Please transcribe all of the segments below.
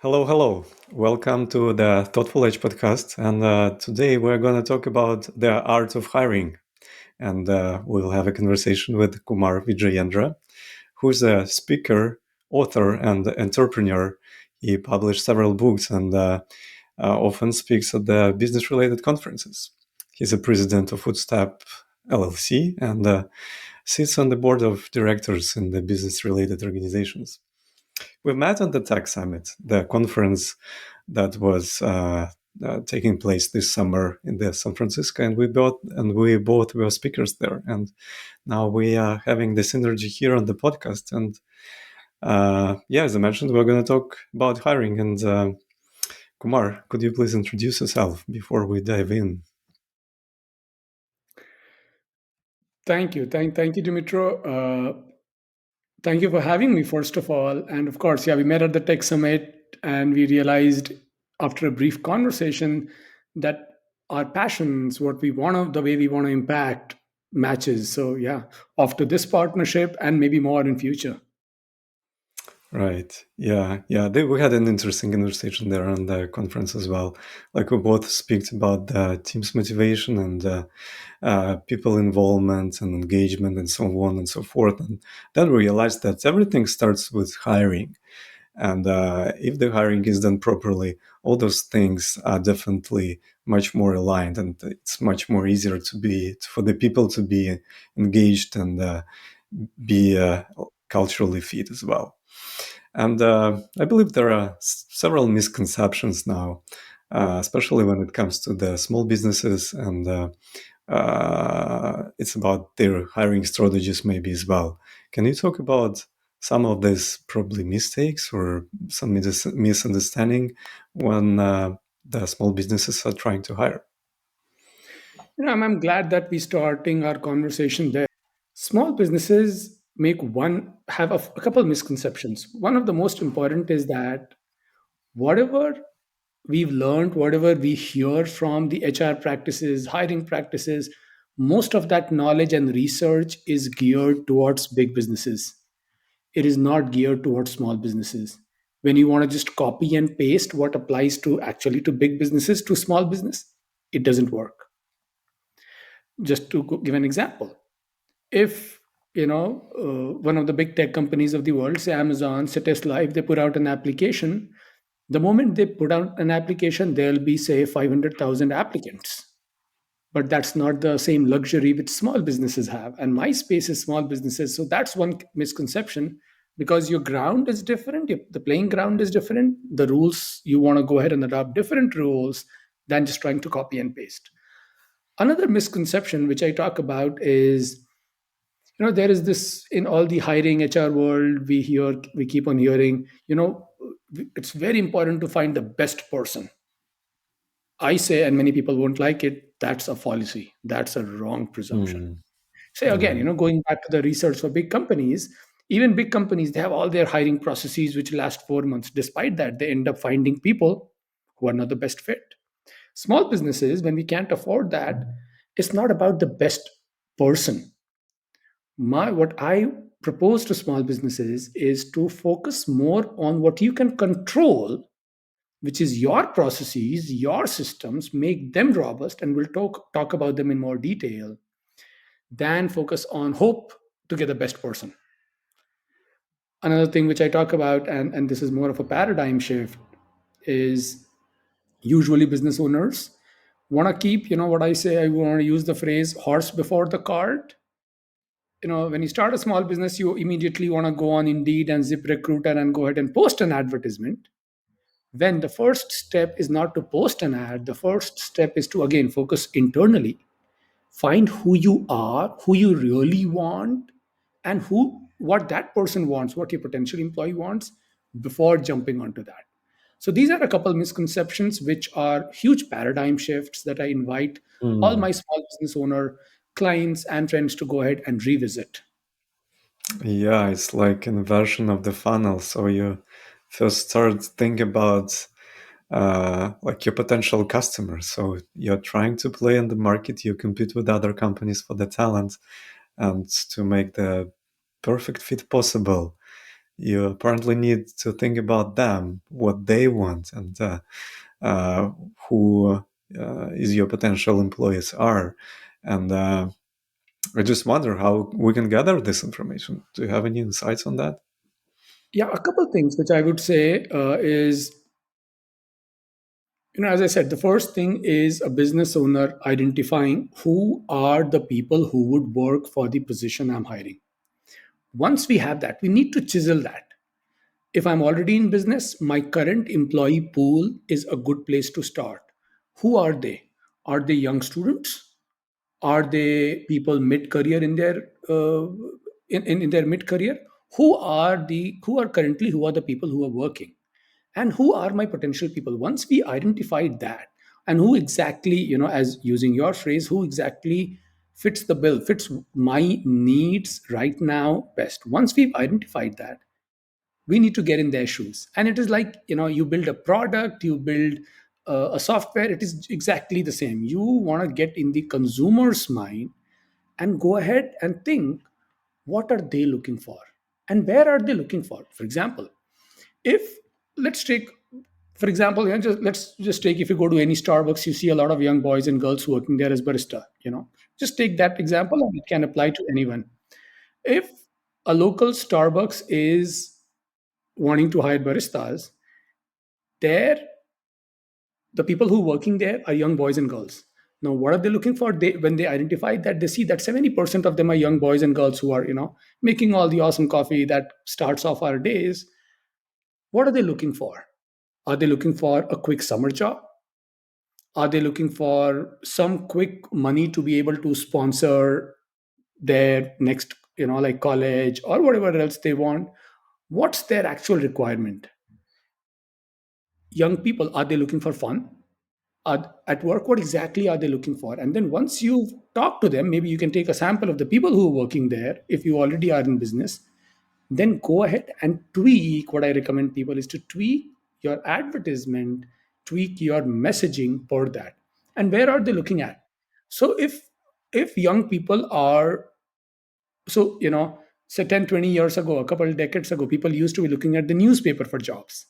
Hello, hello. Welcome to the Thoughtful Edge podcast. And today we're going to talk about the art of hiring. And we'll have a conversation with Kumar Vijayendra, who's a speaker, author, and entrepreneur. He published several books and often speaks at the business related conferences. He's a president of Footstep LLC and sits on the board of directors in the business related organizations. We met at the Tech Summit, the conference that was taking place this summer in the San Francisco, and we both were speakers there. And now we are having this energy here on the podcast. And as I mentioned, we're going to talk about hiring. And Kumar, could you please introduce yourself before we dive in? Thank you. Thank you, Dimitro. Thank you for having me, first of all. And of course, yeah, we met at the Tech Summit and we realized after a brief conversation that our passions, what we want to, the way we want to impact matches. So, yeah, off to this partnership and maybe more in future. Right. Yeah. We had an interesting conversation there on the conference as well. Like we both speak about the team's motivation and people involvement and engagement and so on and so forth. And then we realized that everything starts with hiring. And if the hiring is done properly, all those things are definitely much more aligned, and it's much more easier to be for the people to be engaged and be culturally fit as well. And I believe there are several misconceptions now, especially when it comes to the small businesses, and it's about their hiring strategies, maybe as well. Can you talk about some of these probably mistakes or some misunderstanding when the small businesses are trying to hire? I'm glad that we're starting our conversation there. Small businesses have a couple misconceptions. One of the most important is that whatever we've learned, whatever we hear from the HR practices, hiring practices, most of that knowledge and research is geared towards big businesses. It is not geared towards small businesses. When you want to just copy and paste what applies to actually to big businesses to small business, it doesn't work. Just to give an example, if one of the big tech companies of the world, say Amazon, say Tesla, if they put out an application, the moment they put out an application, there'll be, say, 500,000 applicants. But that's not the same luxury which small businesses have. And MySpace is small businesses. So that's one misconception because your ground is different. The playing ground is different. The rules, you want to go ahead and adopt different rules than just trying to copy and paste. Another misconception which I talk about is, there is this in all the hiring HR world, we keep on hearing, it's very important to find the best person. I say, and many people won't like it, that's a fallacy. That's a wrong presumption. Mm, Say again, right. going back to the research for big companies, even big companies, they have all their hiring processes which last 4 months. Despite that, they end up finding people who are not the best fit. Small businesses, when we can't afford that, it's not about the best person. What I propose to small businesses is to focus more on what you can control, which is your processes, your systems, make them robust, and we'll talk about them in more detail, than focus on hope to get the best person. Another thing which I talk about, and this is more of a paradigm shift, is usually business owners want to keep, what I say, I want to use the phrase horse before the cart. When you start a small business, you immediately want to go on Indeed and ZipRecruiter and go ahead and post an advertisement. When the first step is not to post an ad, the first step is to again focus internally, find who you are, who you really want, and who what that person wants, what your potential employee wants, before jumping onto that. So these are a couple misconceptions which are huge paradigm shifts that I invite all Mm. my small business owner clients and friends to go ahead and revisit. Yeah, it's like an version of the funnel. So you first start think about like your potential customers. So you're trying to play in the market, you compete with other companies for the talent and to make the perfect fit possible. you apparently need to think about them, what they want, and uh, who is your potential employees are. And I just wonder how we can gather this information. Do you have any insights on that? Yeah, a couple things which I would say is, as I said, the first thing is a business owner identifying who are the people who would work for the position I'm hiring. Once we have that, we need to chisel that. If I'm already in business, my current employee pool is a good place to start. Who are they? Are they young students? Are they people mid-career in their in their mid-career? Who are the people who are working? And who are my potential people? Once we identified that, and who exactly, as using your phrase, who exactly fits the bill, fits my needs right now best. Once we've identified that, we need to get in their shoes. And it is like, you build a product, you build a software, it is exactly the same. You want to get in the consumer's mind and go ahead and think, what are they looking for and where are they looking for example, if let's take for example, let's just take, if you go to any Starbucks, you see a lot of young boys and girls working there as barista. Just take that example and it can apply to anyone. If a local Starbucks is wanting to hire baristas, there the people who are working there are young boys and girls. Now what are they looking for? When they identify that, they see that 70% of them are young boys and girls who are making all the awesome coffee that starts off our days. What are they looking for? Are they looking for a quick summer job? Are they looking for some quick money to be able to sponsor their next, like college or whatever else they want? What's their actual requirement? Young people, are they looking for fun? At work, what exactly are they looking for? And then once you've talked to them, maybe you can take a sample of the people who are working there if you already are in business. Then go ahead and tweak. What I recommend people is to tweak your advertisement, tweak your messaging for that. And where are they looking at? So if young people are, so say 10, 20 years ago, a couple of decades ago, people used to be looking at the newspaper for jobs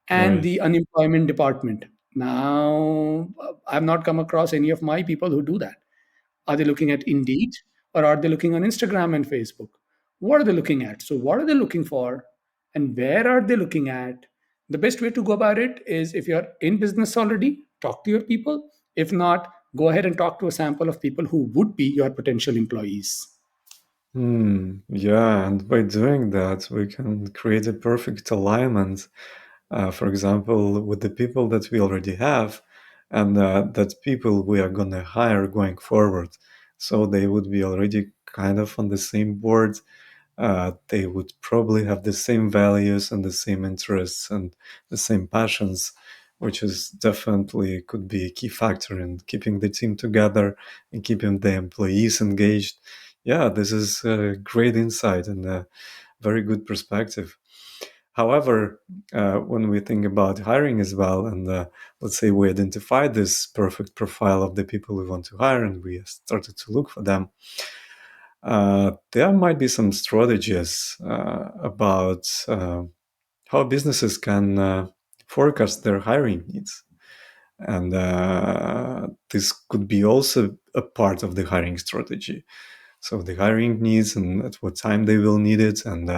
and Right. the unemployment department. Now, I've not come across any of my people who do that. Are they looking at Indeed, or are they looking on Instagram and Facebook? What are they looking at? So, what are they looking for and where are they looking at? The best way to go about it is, if you're in business already, talk to your people. If not, go ahead and talk to a sample of people who would be your potential employees. Yeah, and by doing that, we can create a perfect alignment, for example, with the people that we already have and that people we are going to hire going forward. So they would be already kind of on the same board. They would probably have the same values and the same interests and the same passions, which is definitely could be a key factor in keeping the team together and keeping the employees engaged. Yeah, this is a great insight and a very good perspective. However, when we think about hiring as well, and let's say we identify this perfect profile of the people we want to hire and we started to look for them, there might be some strategies about how businesses can forecast their hiring needs. And this could be also a part of the hiring strategy. So the hiring needs and at what time they will need it, and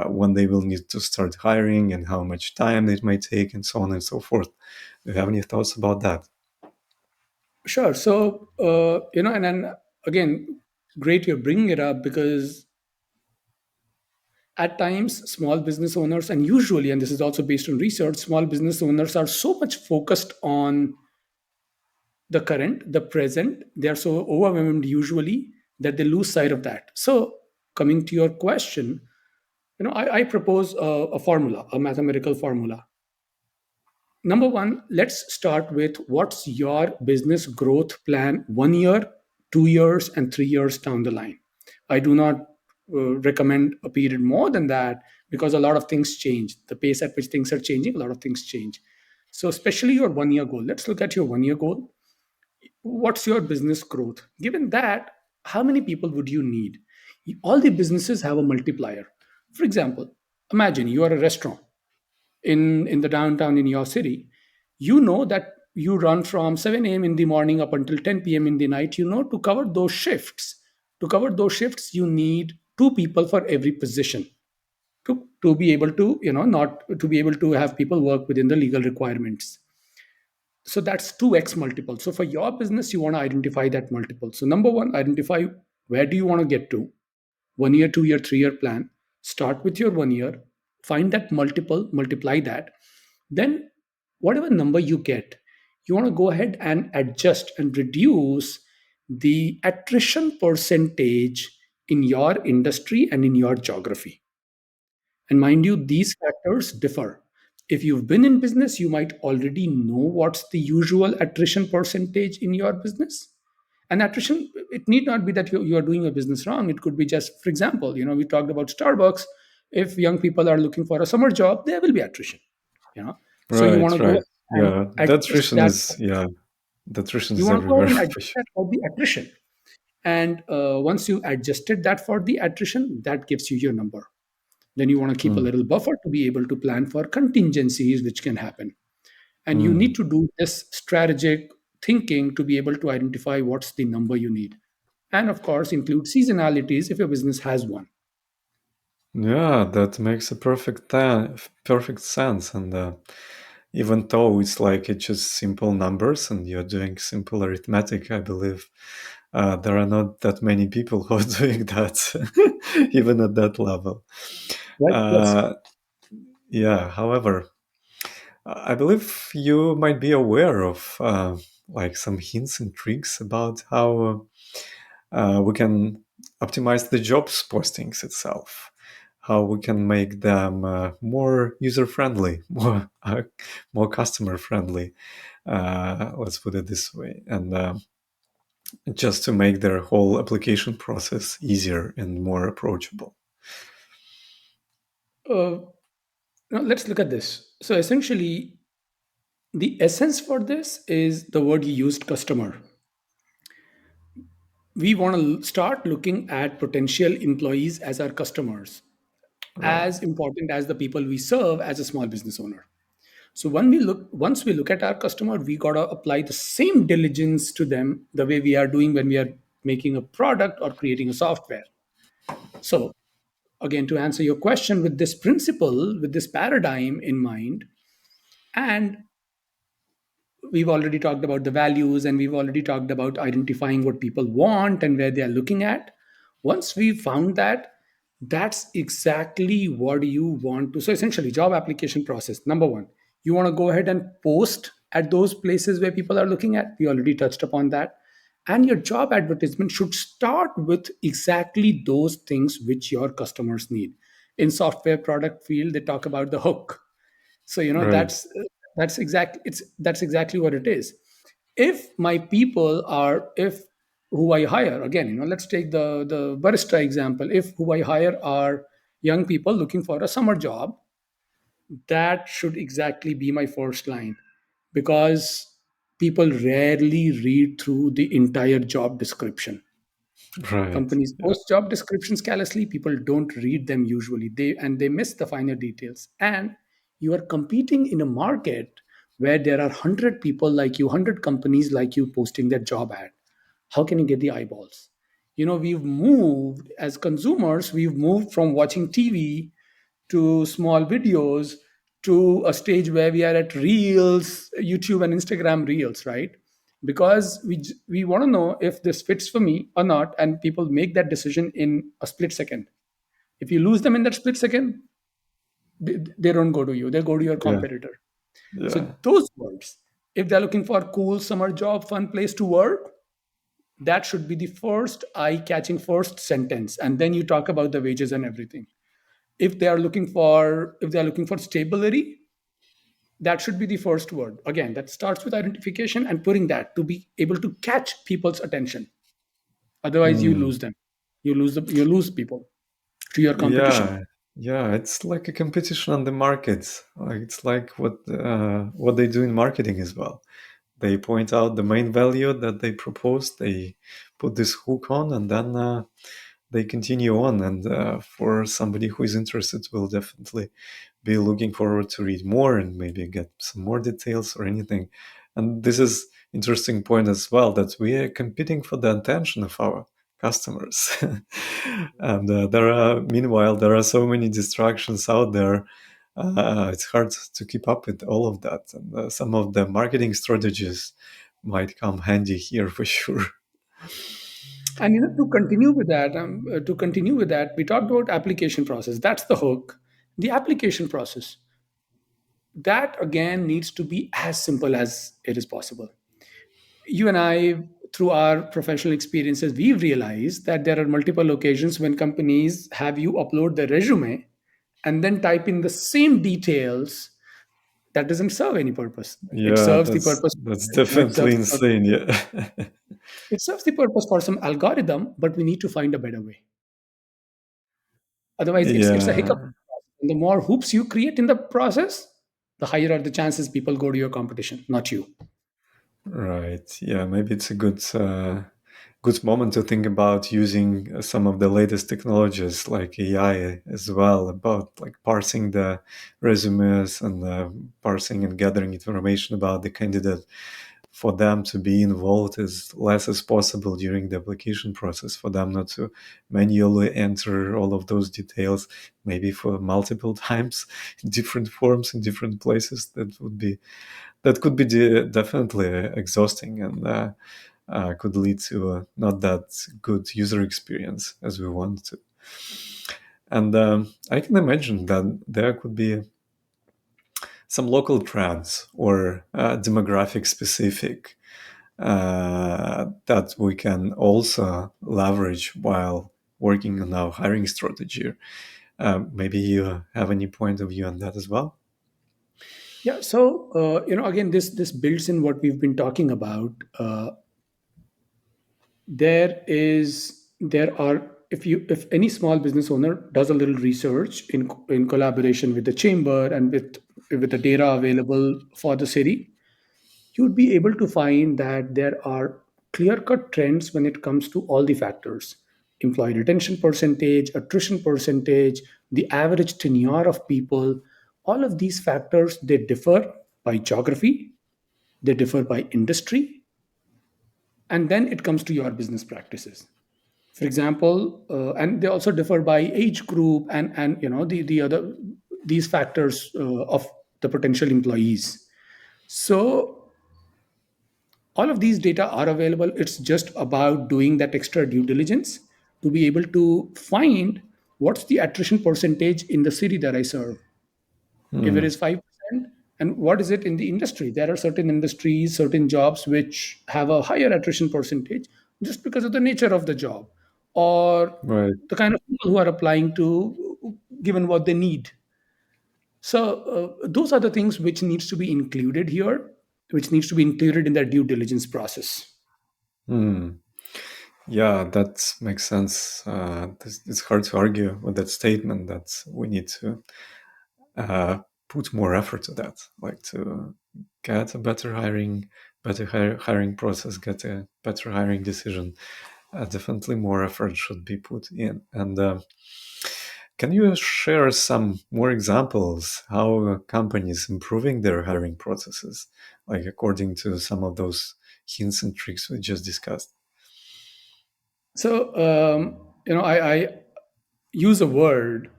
when they will need to start hiring and how much time it might take, and so on and so forth. Do you have any thoughts about that? Sure. So, and then again, great you're bringing it up, because at times small business owners, and usually, and this is also based on research, small business owners are so much focused on the current, the present, they are so overwhelmed usually that they lose sight of that. So coming to your question, I propose a formula, a mathematical formula. Number one, let's start with, what's your business growth plan 1 year, 2 years, and 3 years down the line? I do not recommend a period more than that, because a lot of things change. The pace at which things are changing, a lot of things change. So, especially your 1 year goal. Let's look at your 1 year goal. What's your business growth? Given that, how many people would you need? All the businesses have a multiplier. For example, Imagine you are a restaurant in the downtown in your city. You know that you run from 7 a.m. in the morning up until 10 p.m. in the night. You know, to cover those shifts, you need two people for every position to be able to, not to be able to have people work within the legal requirements. So that's 2x multiple. So for your business, you want to identify that multiple. So number one, identify where do you want to get to. 1 year, 2 year, 3 year plan. Start with your 1 year, find that multiple, multiply that. Then whatever number you get, you want to go ahead and adjust and reduce the attrition percentage in your industry and in your geography. And mind you, these factors differ. If you've been in business, you might already know what's the usual attrition percentage in your business. And attrition, it need not be that you are doing a business wrong. It could be just, for example, we talked about Starbucks. If young people are looking for a summer job, there will be attrition. You know, so you want Right, to go right. and Yeah, the adjust attrition that. is, yeah, the attrition You is want to go everywhere ahead and for adjust sure. that for the attrition. And once you adjusted that for the attrition, that gives you your number. Then you want to keep a Mm, little buffer to be able to plan for contingencies which can happen. And you mm. need to do this strategic thinking to be able to identify what's the number you need. And of course, include seasonalities if your business has one. Yeah, that makes a perfect sense. And even though it's just simple numbers and you're doing simple arithmetic, I believe there are not that many people who are doing that, even at that level. Right? Yes. Uh, yeah, however, I believe you might be aware of like some hints and tricks about how we can optimize the jobs postings itself, how we can make them more user friendly, more customer friendly. Let's put it this way, and just to make their whole application process easier and more approachable. Uh, Now let's look at this. So essentially, the essence for this is the word you used, customer. We want to start looking at potential employees as our customers, Right, as important as the people we serve as a small business owner. So once we look at our customer, we gotta apply the same diligence to them the way we are doing when we are making a product or creating a software. So again, to answer your question, with this principle, with this paradigm in mind, and we've already talked about the values and we've already talked about identifying what people want and where they are looking at. Once we found that, that's exactly what you want to. So essentially, job application process number one, you want to go ahead and post at those places where people are looking at. We already touched upon that. And your job advertisement should start with exactly those things which your customers need. In software product field, they talk about the hook. So right, that's exactly what it is. If my people are, if who I hire, again, let's take the barista example. If who I hire are young people looking for a summer job, that should exactly be my first line, because people rarely read through the entire job description. right. Companies Yeah, post job descriptions carelessly. People don't read them usually. They miss the finer details. And you are competing in a market where there are 100 people like you, 100 companies like you posting their job ad. How can you get the eyeballs? We've moved as consumers, we've moved from watching TV to small videos to a stage where we are at reels, YouTube and Instagram reels, right? Because we want to know if this fits for me or not, and people make that decision in a split second. If you lose them in that split second, they don't go to you, they go to your yeah, competitor. So yeah. those words, if they're looking for cool summer job, fun place to work, that should be the first eye-catching first sentence, and then you talk about the wages and everything. If they are looking for stability, that should be the first word. Again, that starts with identification and putting that to be able to catch people's attention. Otherwise you Mm. lose them. You lose people to your competition. Yeah, yeah, it's like a competition on the market. Like it's like what they do in marketing as well. They point out the main value that they propose. They put this hook on, and then they continue on. And for somebody who is interested, will definitely be looking forward to read more and maybe get some more details or anything. And this is interesting point as well, that we are competing for the attention of our customers. And meanwhile, there are so many distractions out there. It's hard to keep up with all of that. And some of the marketing strategies might come handy here for sure. And to continue with that, we talked about application process. That's the hook. The application process, that again needs to be as simple as it is possible. You and I, through our professional experiences, we've realized that there are multiple occasions when companies have you upload their resume and then type in the same details. That doesn't serve any purpose. It Yeah, serves the purpose. that's It definitely serves, insane. Yeah. it serves the purpose for some algorithm, but we need to find a better way. Otherwise, it's a hiccup. Yeah. And the more hoops you create in the process, the higher are the chances people go to your competition, not you. Right. Yeah. Maybe it's a good moment to think about using some of the latest technologies like AI as well, about like parsing the resumes and parsing and gathering information about the candidate, for them to be involved as less as possible during the application process, for them not to manually enter all of those details, maybe for multiple times in different forms in different places. That could be definitely exhausting, and could lead to not that good user experience as we want to. And I can imagine that there could be some local trends or demographic specific that we can also leverage while working on our hiring strategy. Maybe you have any point of view on that as well? Yeah. So again, this builds in what we've been talking about. There are, if any small business owner does a little research in collaboration with the chamber and with the data available for the city, you'd be able to find that there are clear cut trends when it comes to all the factors: employee retention percentage, attrition percentage, the average tenure of people. All of these factors, they differ by geography, they differ by industry, and then it comes to your business practices. For example, and they also differ by age group, and the other, these factors of the potential employees. So all of these data are available. It's just about doing that extra due diligence to be able to find what's the attrition percentage in the city that I serve. If it Hmm. is 5%, and what is it in the industry? There are certain industries, certain jobs which have a higher attrition percentage just because of the nature of the job, or Right. the kind of people who are applying to, given what they need. So those are the things which needs to be included here, which needs to be included in that due diligence process. Hmm. Yeah, that makes sense. It's hard to argue with that statement that we need to uh, put more effort to that, like to get a better hiring process, get a better hiring decision. Definitely more effort should be put in. And can you share some more examples how companies improving their hiring processes, like according to some of those hints and tricks we just discussed? So I use a word.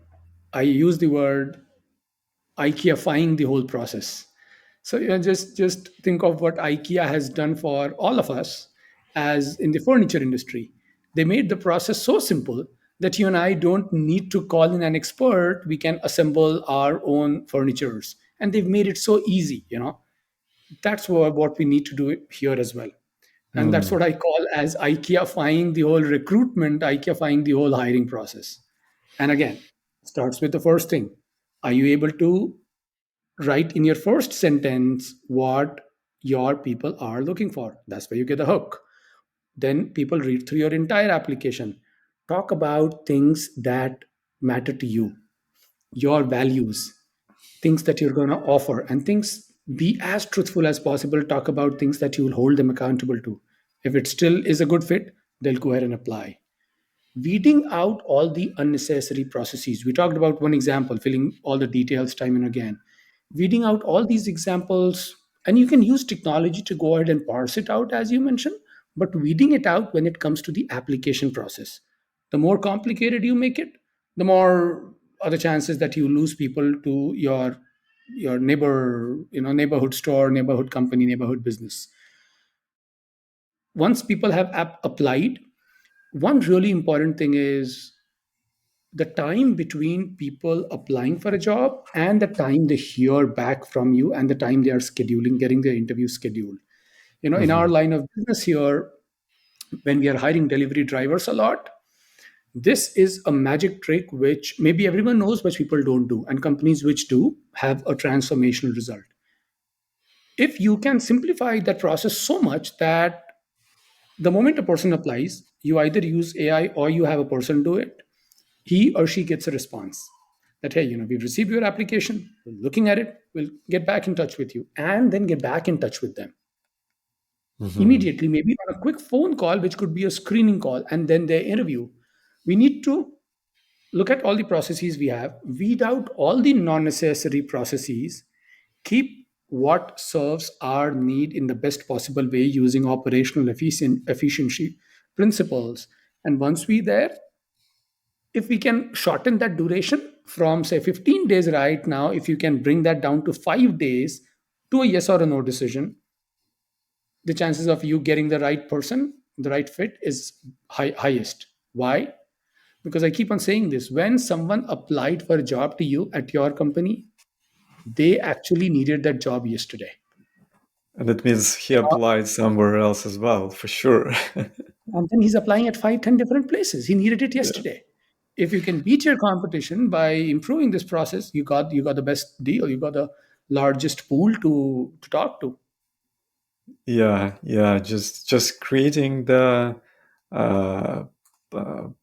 I use the word IKEAifying the whole process. So just think of what IKEA has done for all of us, as in the furniture industry. They made the process so simple that you and I don't need to call in an expert. We can assemble our own furnitures, and they've made it so easy. That's what we need to do here as well. And that's Hmm. what I call as IKEAifying the whole recruitment, IKEAifying the whole hiring process. And again, starts with the first thing: are you able to write in your first sentence what your people are looking for? That's where you get the hook. Then people read through your entire application. Talk about things that matter to you, your values, things that you're going to offer, and things, be as truthful as possible. Talk about things that you will hold them accountable to. If it still is a good fit, they'll go ahead and apply. weeding out all the unnecessary processes. We talked about one example, filling all the details time and again. Weeding out all these examples, and you can use technology to go ahead and parse it out, as you mentioned, but weeding it out when it comes to the application process. The more complicated you make it, the more are the chances that you lose people to your neighborhood store, neighborhood company, neighborhood business. Once people have applied, one really important thing is the time between people applying for a job and the time they hear back from you and the time they are scheduling getting their interview scheduled. In our Hmm. line of business here, when we are hiring delivery drivers a lot, this is a magic trick which maybe everyone knows but people don't do, and companies which do have a transformational result. If you can simplify that process so much that the moment a person applies, you either use AI or you have a person do it, he or she gets a response that, hey, we've received your application, we're looking at it, we'll get back in touch with you, and then get back in touch with them Hmm. immediately, maybe on a quick phone call, which could be a screening call, and then their interview. We need to look at all the processes we have, weed out all the non necessary processes, keep what serves our need in the best possible way using operational efficiency principles. And once we there, if we can shorten that duration from say 15 days right now, if you can bring that down to 5 days to a yes or a no decision, the chances of you getting the right person, the right fit is highest. Why? Because I keep on saying this, when someone applied for a job to you at your company, they actually needed that job yesterday. And it means he Uh, applied somewhere else as well, for sure. and then he's applying at 5, 10 different places. He needed it Yeah. yesterday. If you can beat your competition by improving this process, you got the best deal. You got the largest pool to talk to. Yeah, yeah, just creating the uh,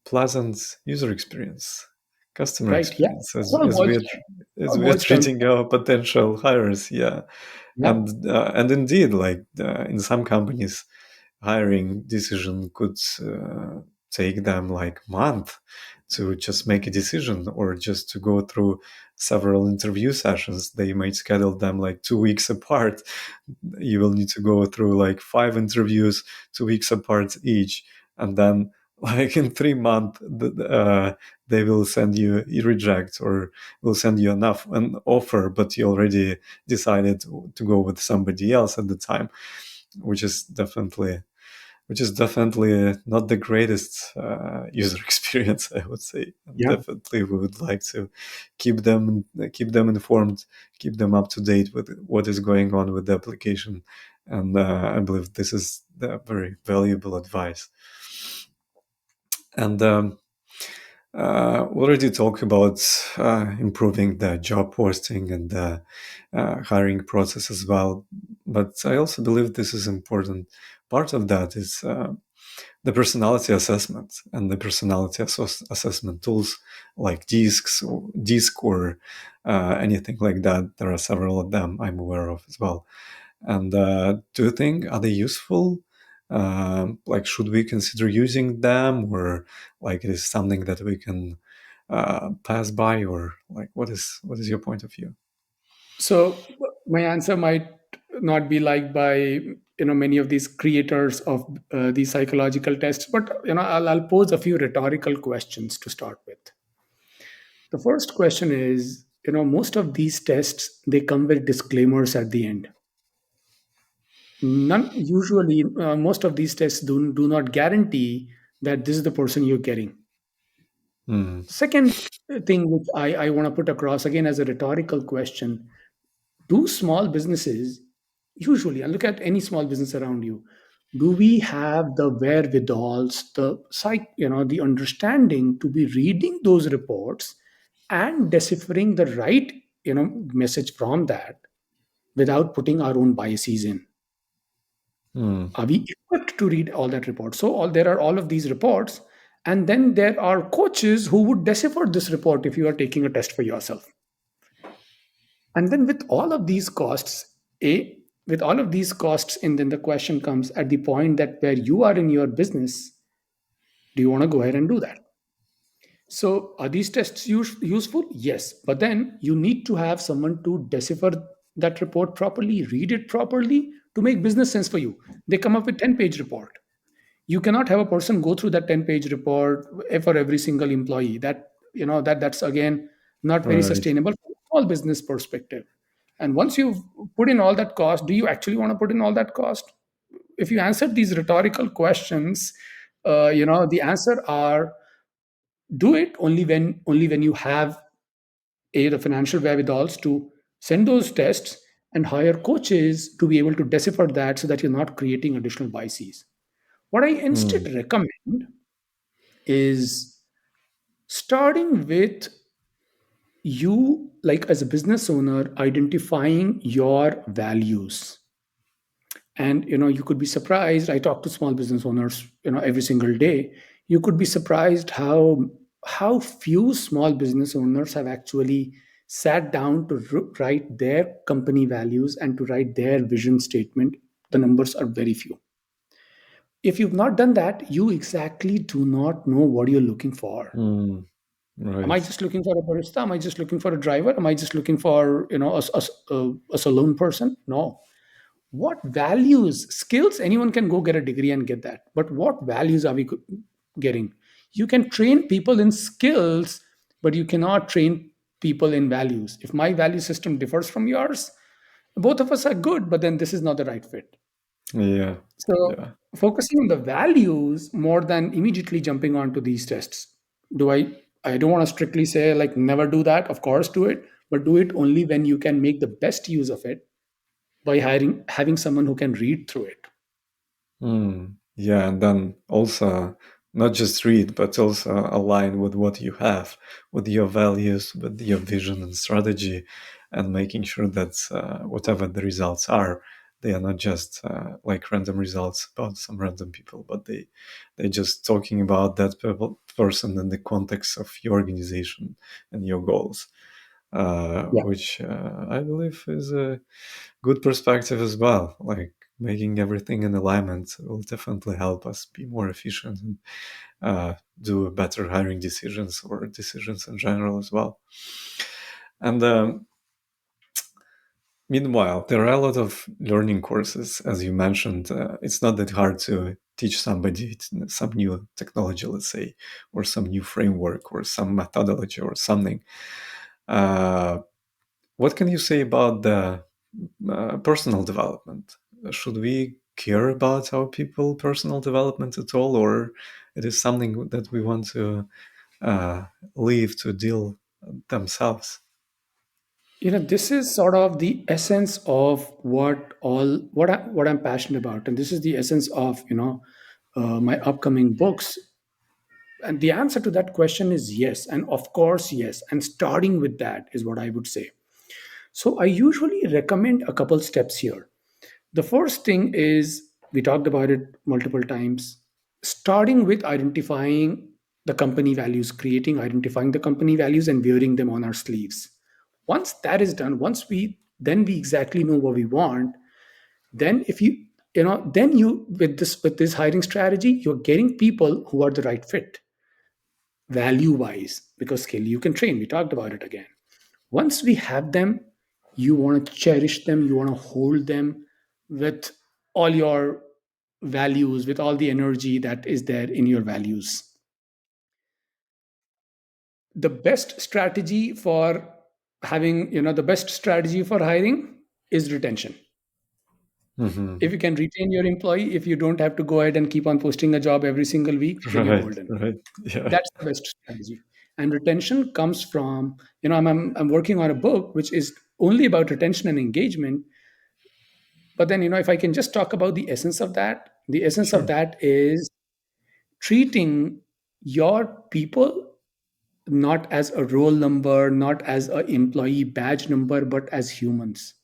pleasant user experience, customer Right? Yeah. experience, That's all it boils down. as All we're boils down to treating that. our potential hires. Yeah, Yeah. and indeed, like in some companies, hiring decision could take them like month to just make a decision or just to go through several interview sessions. They might schedule them like 2 weeks apart. You will need to go through like 5 interviews 2 weeks apart each, and then like in 3 months they will send you a reject or will send you an offer, but you already decided to go with somebody else at the time, which is definitely not the greatest user experience, I would say. And Yeah. definitely, we would like to keep them informed, keep them up to date with what is going on with the application. And I believe this is the very valuable advice. And we already talked about improving the job posting and the hiring process as well. But I also believe this is important. Part of that is the personality assessment and the personality assessment tools like disc or anything like that. There are several of them I'm aware of as well. And do you think, are they useful? Like, should we consider using them, or like it is something that we can pass by, or like what is your point of view? So my answer might not be liked by many of these creators of these psychological tests, but I'll pose a few rhetorical questions to start with. The first question is, most of these tests they come with disclaimers at the end. None usually, most of these tests do not guarantee that this is the person you're getting. Hmm. Second thing which I want to put across again as a rhetorical question: do small businesses usually, and look at any small business around you, do we have the wherewithals, the understanding to be reading those reports and deciphering the right message from that without putting our own biases in? Hmm. Are we equipped to read all that report? So there are all of these reports, and then there are coaches who would decipher this report if you are taking a test for yourself. And then with all of these costs, with all of these costs, and then the question comes at the point that where you are in your business, do you want to go ahead and do that? So, are these tests useful? Yes. But then you need to have someone to decipher that report properly, read it properly to make business sense for you. They come up with 10-page report. You cannot have a person go through that 10-page report for every single employee. That's again not very Right. sustainable from a small business perspective. And once you've put in all that cost, do you actually want to put in all that cost? If you answer these rhetorical questions, the answer are do it only when you have the financial wherewithals to send those tests and hire coaches to be able to decipher that so that you're not creating additional biases. What I Hmm. instead recommend is starting with you, like as a business owner, identifying your values. And you could be surprised. I talk to small business owners every single day. You could be surprised how few small business owners have actually sat down to write their company values and to write their vision statement. The numbers are very few. If you've not done that, you exactly do not know what you're looking for. Hmm. Am I Right. just looking for a barista? Am I just looking for a driver? Am I just looking for a saloon person? No. What values, skills? Anyone can go get a degree and get that. But what values are we getting? You can train people in skills, but you cannot train people in values. If my value system differs from yours, both of us are good, but then this is not the right fit. Yeah. So Yeah. focusing on the values more than immediately jumping onto these tests. Do I don't want to strictly say like never do that. Of course do it, but do it only when you can make the best use of it by having someone who can read through it. Yeah, and then also not just read, but also align with what you have, with your values, with your vision and strategy, and making sure that whatever the results are, they are not just like random results about some random people, but they just talking about that person in the context of your organization and your goals, Yeah. which I believe is a good perspective as well. Like making everything in alignment will definitely help us be more efficient and do better hiring decisions or decisions in general as well. And meanwhile, there are a lot of learning courses, as you mentioned. It's not that hard to teach somebody some new technology, let's say, or some new framework or some methodology or something. Uh, what can you say about the personal development? Should we care about our people personal development at all, or it is something that we want to uh, leave to deal themselves? This is sort of the essence of what I'm passionate about, and this is the essence of my upcoming books. And the answer to that question is yes, and of course yes. And starting with that is what I would say. So I usually recommend a couple steps here. The first thing is we talked about it multiple times, starting with identifying the company values, identifying the company values and wearing them on our sleeves. Once that is done, once we exactly know what we want, then if then you with this hiring strategy, you're getting people who are the right fit value wise, because skill you can train. We talked about it again. Once we have them, you want to cherish them, you want to hold them with all your values, with all the energy that is there in your values. The best strategy for the best strategy for hiring is retention. If Hmm. you can retain your employee, if you don't have to go ahead and keep on posting a job every single week, then you're Right, golden. right. Yeah. That's the best strategy. And retention comes from, I'm working on a book which is only about retention and engagement. But then, if I can just talk about the essence of Sure. that is treating your people not as a roll number, not as an employee badge number, but as humans.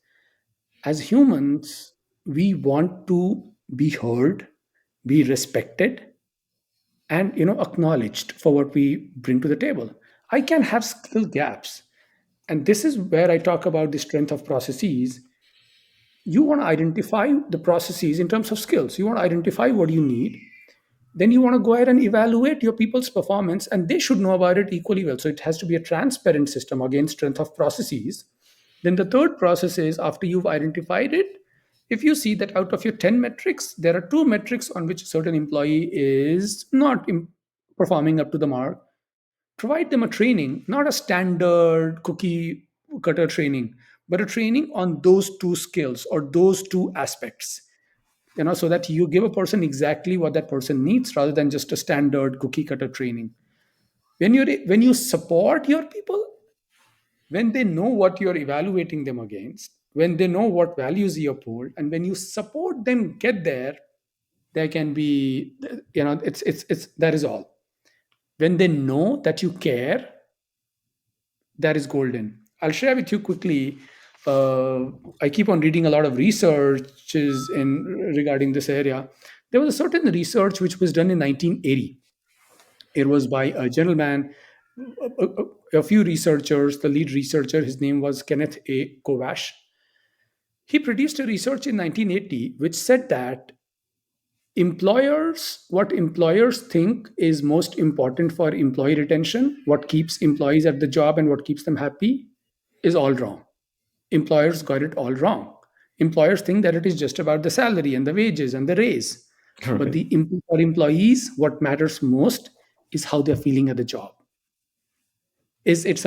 As humans, we want to be heard, be respected, and acknowledged for what we bring to the table. I can have skill gaps, and this is where I talk about the strength of processes. You want to identify the processes in terms of skills. You want to identify what you need. Then you want to go ahead and evaluate your people's performance, and they should know about it equally well. So it has to be a transparent system, again, strength of processes. Then the third process is, after you've identified it, if you see that out of your 10 metrics, there are two metrics on which a certain employee is not performing up to the mark, provide them a training, not a standard cookie cutter training, but a training on those two skills or those two aspects, so that you give a person exactly what that person needs rather than just a standard cookie cutter training. When you support your people, when they know what you're evaluating them against, when they know what values you uphold, and when you support them get there, there can be, it's that is all. When they know that you care, that is golden. I'll share with you quickly. I keep on reading a lot of researches in regarding this area. There was a certain research which was done in 1980. It was by a gentleman, a few researchers. The lead researcher, his name was Kenneth A. Kovash. He produced a research in 1980 which said that what employers think is most important for employee retention, what keeps employees at the job and what keeps them happy, is all wrong. Employers got it all wrong. Employers think that it is just about the salary and the wages and the raise. But Right. for employees, what matters most is how they're feeling at the job. Is it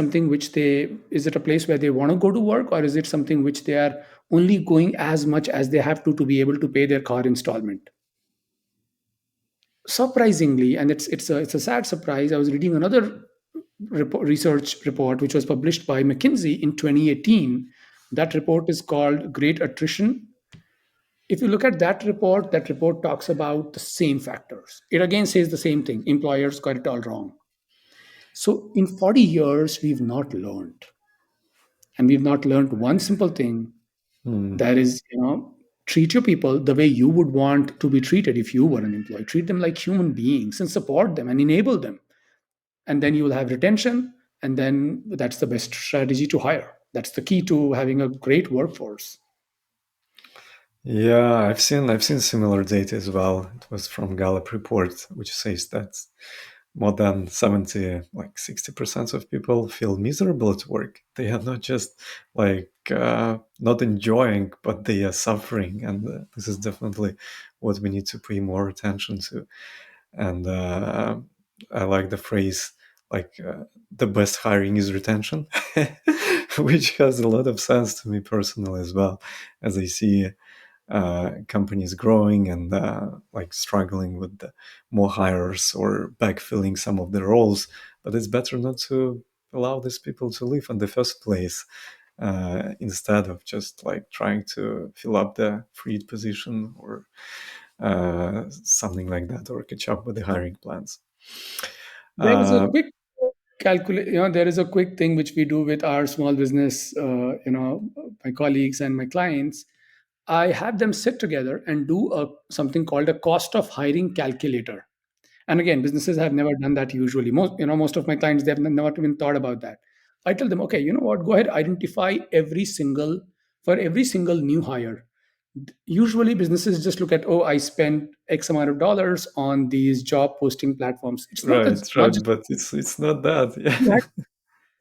a place where they want to go to work, or is it something which they are only going as much as they have to be able to pay their car installment? Surprisingly, and it's a sad surprise, I was reading another research report which was published by McKinsey in 2018. That report is called Great Attrition. If you look at that report talks about the same factors. It again says the same thing: employers got it all wrong. So in 40 years we've not learned, and we've not learned one simple thing, Hmm. that is, treat your people the way you would want to be treated if you were an employee. Treat them like human beings and support them and enable them, and then you will have retention, and then that's the best strategy to hire. That's the key to having a great workforce. Yeah, I've seen similar data as well. It was from Gallup report, which says that more than 70, like 60% of people feel miserable at work. They are not just like not enjoying, but they are suffering, and this is definitely what we need to pay more attention to. And I like the phrase like the best hiring is retention, which has a lot of sense to me personally as well, as I see companies growing and like struggling with more hires or backfilling some of the roles. But it's better not to allow these people to leave in the first place, instead of just like trying to fill up the freed position or something like that, or catch up with the hiring plans. There is a Uh, quick there is a quick thing which we do with our small business, my colleagues and my clients. I have them sit together and do something called a cost of hiring calculator. And again, businesses have never done that usually. Most of my clients, they have never even thought about that. I tell them, okay, you know what? Go ahead, identify every single new hire. Usually, businesses just look at, oh, I spent X amount of dollars on these job posting platforms. It's not right, that, not right, just but it's not that. you had Yeah.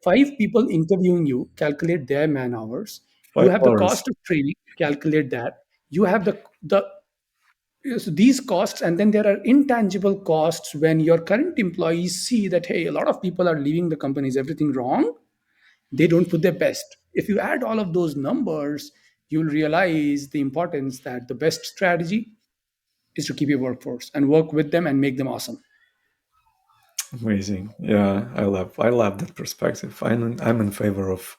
5 people interviewing you, calculate their man hours. You Five have the hours. cost of training, calculate that. You have the so these costs, and then there are intangible costs when your current employees see that, hey, a lot of people are leaving the company. Is everything wrong? They don't put their best. If you add all of those numbers, you'll realize the importance that the best strategy is to keep your workforce and work with them and make them awesome. Amazing. Yeah, I love that perspective. I'm in favor of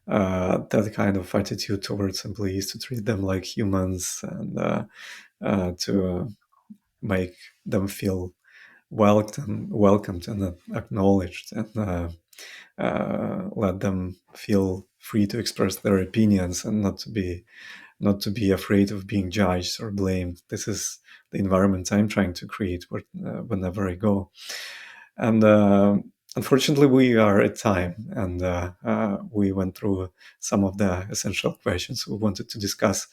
that kind of attitude towards employees, to treat them like humans, and to make them feel welcomed and acknowledged, and let them feel free to express their opinions, and not to be afraid of being judged or blamed. This is the environment I'm trying to create whenever I go. And Unfortunately, we are at time, and we went through some of the essential questions we wanted to discuss.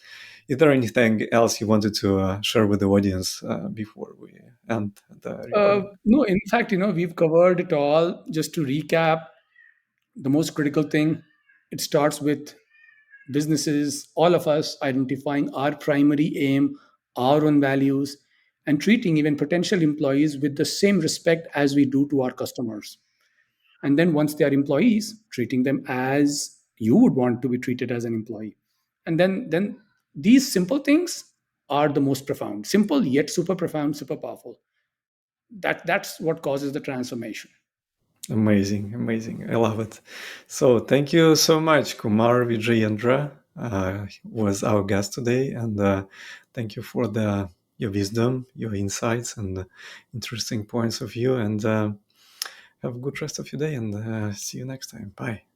Is there anything else you wanted to share with the audience before we end the recording? No, in fact, we've covered it all. Just to recap, the most critical thing, it starts with businesses, all of us identifying our primary aim, our own values, and treating even potential employees with the same respect as we do to our customers. And then once they are employees, treating them as you would want to be treated as an employee. And then these simple things are the most profound, simple yet super profound, super powerful. That's what causes the transformation. Amazing, amazing. I love it. So thank you so much, Kumar Vijayendra was our guest today, and thank you for your wisdom, your insights, and interesting points of view. And have a good rest of your day, and see you next time. Bye.